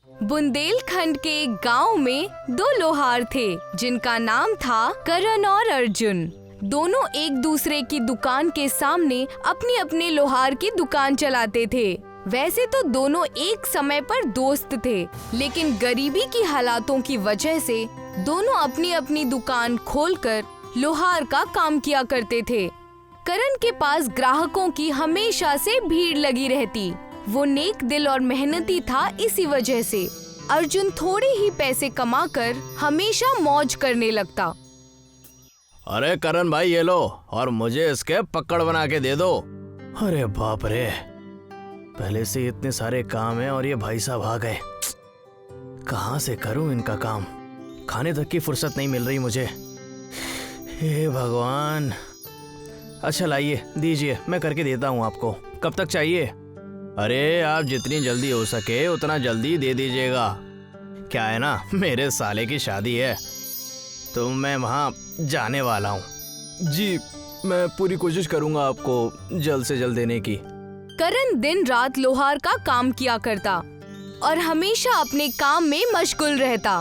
बुंदेलखंड के एक गांव में दो लोहार थे जिनका नाम था करण और अर्जुन। दोनों एक दूसरे की दुकान के सामने अपनी अपनी लोहार की दुकान चलाते थे। वैसे तो दोनों एक समय पर दोस्त थे, लेकिन गरीबी की हालातों की वजह से दोनों अपनी अपनी दुकान खोलकर लोहार का काम किया करते थे। करण के पास ग्राहकों की हमेशा से भीड़ लगी रहती। वो नेक दिल और मेहनती था, इसी वजह से अर्जुन थोड़े ही पैसे कमाकर हमेशा मौज करने लगता। अरे करण भाई ये लो, और मुझे इसके पकड़ बना के दे दो। अरे बाप रे, पहले से इतने सारे काम हैं और ये भाई साहब आ गए। कहाँ से करूं इनका काम, खाने तक की फुर्सत नहीं मिल रही मुझे। हे भगवान। अच्छा लाइए, दीजिए, मैं करके देता हूँ आपको। कब तक चाहिए? अरे आप जितनी जल्दी हो सके उतना जल्दी दे दीजिएगा। क्या है ना, मेरे साले की शादी है तो मैं वहाँ जाने वाला हूँ। जी, मैं पूरी कोशिश करूँगा आपको जल्द से जल्द देने की। करण दिन रात लोहार का काम किया करता और हमेशा अपने काम में मशगूल रहता।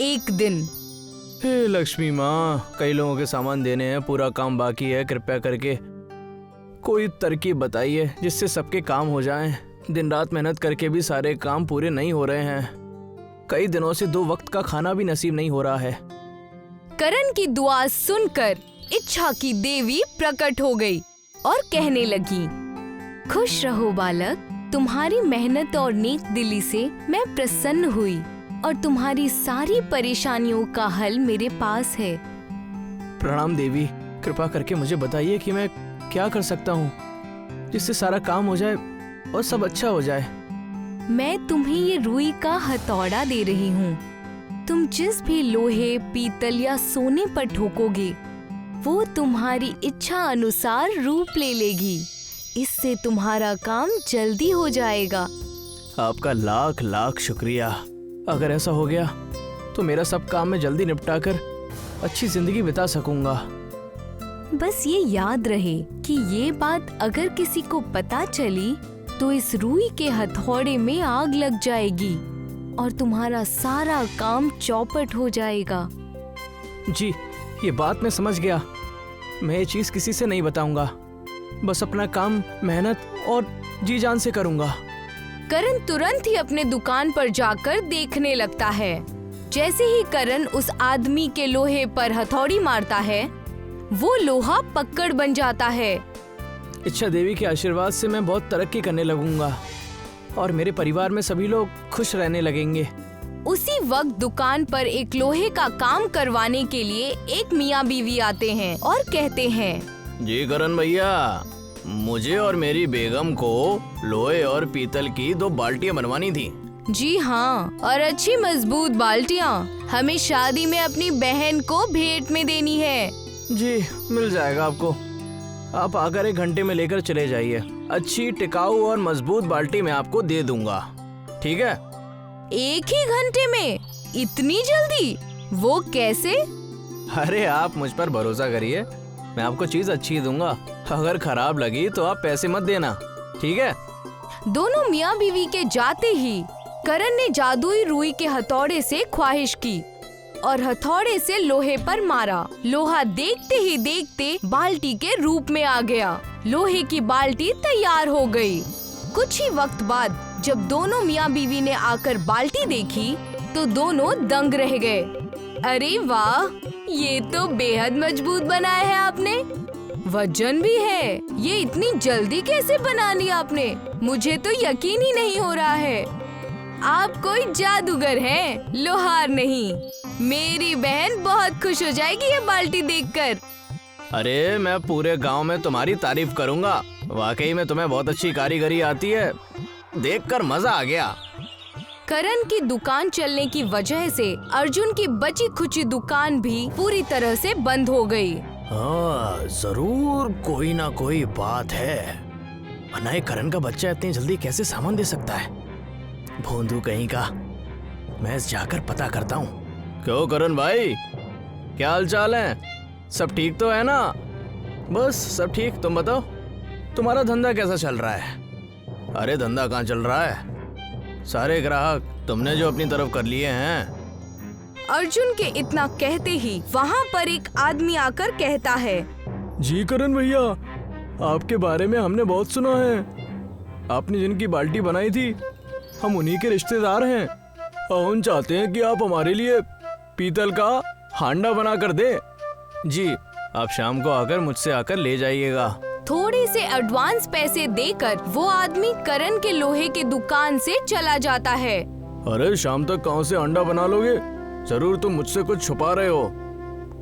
एक दिन, हे लक्ष्मी माँ, कई लोगों के सामान देने हैं, पूरा काम बाकी है, कृपया करके कोई तरकीब बताइए जिससे सबके काम हो जाएं। दिन रात मेहनत करके भी सारे काम पूरे नहीं हो रहे हैं। कई दिनों से 2 वक्त का खाना भी नसीब नहीं हो रहा है। करण की दुआ सुनकर इच्छा की देवी प्रकट हो गई और कहने लगी, खुश रहो बालक, तुम्हारी मेहनत और नेक दिली से मैं प्रसन्न हुई और तुम्हारी सारी परेशानियों का हल मेरे पास है। प्रणाम देवी, कृपा करके मुझे बताइए कि मैं क्या कर सकता हूँ जिससे सारा काम हो जाए और सब अच्छा हो जाए। मैं तुम्हें ये रुई का हथौड़ा दे रही हूँ। तुम जिस भी लोहे, पीतल या सोने पर ठोकोगे वो तुम्हारी इच्छा अनुसार रूप ले लेगी। इससे तुम्हारा काम जल्दी हो जाएगा। आपका लाख लाख शुक्रिया। अगर ऐसा हो गया तो मेरा सब काम मैं जल्दी निपटा कर अच्छी जिंदगी बिता सकूंगा। बस ये याद रहे कि ये बात अगर किसी को पता चली तो इस रुई के हथौड़े में आग लग जाएगी और तुम्हारा सारा काम चौपट हो जाएगा। जी, ये बात मैं समझ गया। मैं ये चीज किसी से नहीं बताऊंगा, बस अपना काम मेहनत और जी जान से करूंगा। करण तुरंत ही अपने दुकान पर जाकर देखने लगता है। जैसे ही करण उस आदमी के लोहे पर हथौड़ी मारता है वो लोहा पक्कड़ बन जाता है। इच्छा देवी के आशीर्वाद से मैं बहुत तरक्की करने लगूंगा और मेरे परिवार में सभी लोग खुश रहने लगेंगे। उसी वक्त दुकान पर एक लोहे का काम करवाने के लिए एक मियाँ बीवी आते हैं और कहते हैं, जी करण भैया, मुझे और मेरी बेगम को लोहे और पीतल की 2 बाल्टियाँ बनवानी थी। जी हाँ, और अच्छी मजबूत बाल्टियाँ हमें शादी में अपनी बहन को भेंट में देनी है। जी, मिल जाएगा आपको। आप आकर 1 घंटे में लेकर चले जाइए। अच्छी टिकाऊ और मजबूत बाल्टी मैं आपको दे दूंगा, ठीक है? 1 ही घंटे में? इतनी जल्दी? वो कैसे? अरे आप मुझ पर भरोसा करिए, मैं आपको चीज अच्छी दूंगा। अगर खराब लगी तो आप पैसे मत देना, ठीक है? दोनों मियाँ बीवी के जाते ही करण ने जादुई रुई के हथौड़े से ख्वाहिश की और हथौड़े से लोहे पर मारा। लोहा देखते ही देखते बाल्टी के रूप में आ गया। लोहे की बाल्टी तैयार हो गई। कुछ ही वक्त बाद जब दोनों मियाँ बीवी ने आकर बाल्टी देखी तो दोनों दंग रह गए। अरे वाह, ये तो बेहद मजबूत बनाया है आपने। वजन भी है। ये इतनी जल्दी कैसे बना लिया आपने? मुझे तो यकीन ही नहीं हो रहा है। आप कोई जादूगर हैं, लोहार नहीं। मेरी बहन बहुत खुश हो जाएगी ये बाल्टी देखकर। अरे मैं पूरे गांव में तुम्हारी तारीफ करूंगा। वाकई में तुम्हें बहुत अच्छी कारीगरी आती है, देखकर मजा आ गया। करण की दुकान चलने की वजह से अर्जुन की बची खुची दुकान भी पूरी तरह से बंद हो गई। हाँ, जरूर कोई ना कोई बात है, वरना ये करण का बच्चा इतनी जल्दी कैसे सामान दे सकता है। भोंदू कहीं का, मैं जाकर पता करता हूँ। क्यों करण भाई, क्या हाल चाल है? सब ठीक तो है ना? बस सब ठीक, तुम बताओ तुम्हारा धंधा कैसा चल रहा है? अरे धंधा कहाँ चल रहा है, सारे ग्राहक तुमने जो अपनी तरफ कर लिए हैं। अर्जुन के इतना कहते ही वहाँ पर एक आदमी आकर कहता है, जी करण भैया, आपके बारे में हमने बहुत सुना है। आपने जिनकी बाल्टी बनाई थी, हम उन्हीं के रिश्तेदार हैं और हम चाहते हैं कि आप हमारे लिए पीतल का हांडा बना कर दे। जी, आप शाम को आकर मुझसे आकर ले जाइएगा। थोड़े से एडवांस पैसे देकर वो आदमी करण के लोहे के दुकान से चला जाता है। अरे शाम तक कहाँ से अंडा बना लोगे? जरूर तुम मुझसे कुछ छुपा रहे हो,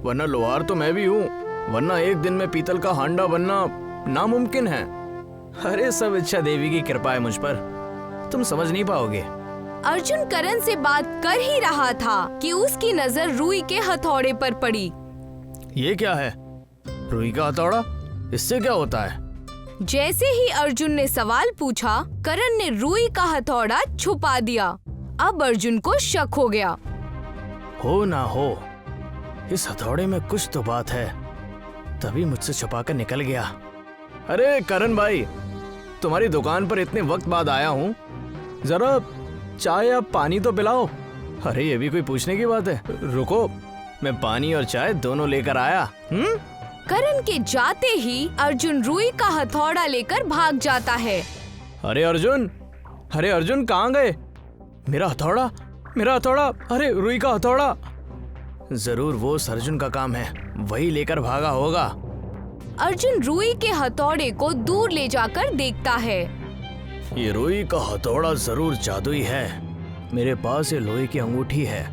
वरना लोहार तो मैं भी हूँ, वरना एक दिन में पीतल का हांडा बनना नामुमकिन है। अरे सब इच्छा देवी की कृपा है मुझ पर, तुम समझ नहीं पाओगे। अर्जुन करण से बात कर ही रहा था कि उसकी नजर रुई के हथौड़े पर पड़ी। ये क्या है? रुई का हथौड़ा? इससे क्या होता है? जैसे ही अर्जुन ने सवाल पूछा, करण ने रुई का हथौड़ा छुपा दिया। अब अर्जुन को शक हो गया। हो ना हो, इस हथौड़े में कुछ तो बात है, तभी मुझसे छुपाकर निकल गया। अरे करण भाई, तुम्हारी दुकान पर इतने वक्त बाद आया हूँ, जरा चाय या पानी तो पिलाओ। अरे ये भी कोई पूछने की बात है? रुको, मैं पानी और चाय दोनों लेकर आया। करण के जाते ही अर्जुन रुई का हथौड़ा लेकर भाग जाता है। अरे अर्जुन कहाँ गए? मेरा हथौड़ा, मेरा हथौड़ा, अरे रुई का हथौड़ा। जरूर वो उस अर्जुन का काम है, वही लेकर भागा होगा। अर्जुन रुई के हथौड़े को दूर ले जाकर देखता है। ये रुई का हथौड़ा जरूर जादुई है। मेरे पास ये लोहे की अंगूठी है,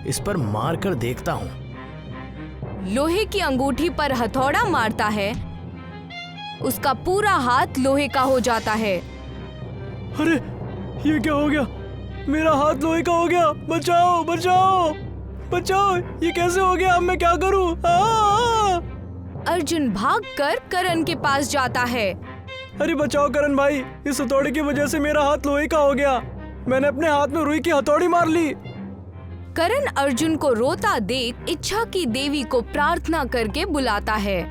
इस पर मार कर देखता हूँ। लोहे की अंगूठी पर हथौड़ा मारता है, उसका पूरा हाथ लोहे का हो जाता है। अरे ये क्या हो गया? मेरा हाथ लोहे का हो गया। बचाओ बचाओ बचाओ, ये कैसे हो गया? अब मैं क्या करूं? अर्जुन भागकर करण के पास जाता है। अरे बचाओ करण भाई, इस हथौड़े की वजह से मेरा हाथ लोहे का हो गया। मैंने अपने हाथ में रुई की हथौड़ी मार ली। करण अर्जुन को रोता देख इच्छा की देवी को प्रार्थना करके बुलाता है।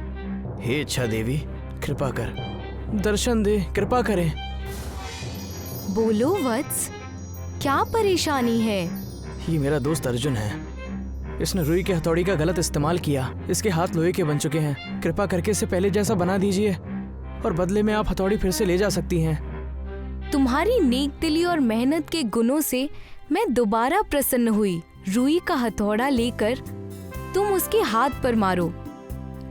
हे इच्छा देवी, कृपा कर, दर्शन दे, कृपा करें। बोलो वत्स, क्या परेशानी है? ये मेरा दोस्त अर्जुन है, इसने रुई की हथौड़ी का गलत इस्तेमाल किया। इसके हाथ लोहे के बन चुके हैं। कृपा करके इसे पहले जैसा बना दीजिए और बदले में आप हथौड़ी फिर से ले जा सकती हैं। तुम्हारी नेक दिली और मेहनत के गुणों से मैं दोबारा प्रसन्न हुई। रुई का हथौड़ा लेकर तुम उसके हाथ पर मारो,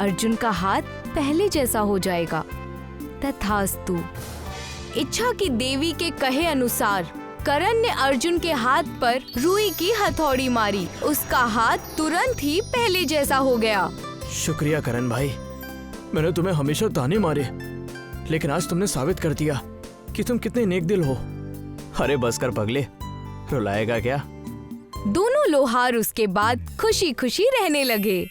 अर्जुन का हाथ पहले जैसा हो जाएगा। तथास्तु। इच्छा की देवी के कहे अनुसार करण ने अर्जुन के हाथ पर रुई की हथौड़ी मारी। उसका हाथ तुरंत ही पहले जैसा हो गया। शुक्रिया करण भाई, मैंने तुम्हें हमेशा ताने मारे, लेकिन आज तुमने साबित कर दिया कि तुम कितने नेक दिल हो। अरे बस कर पगले, रुलाएगा क्या? दोनों लोहार उसके बाद खुशी खुशी रहने लगे।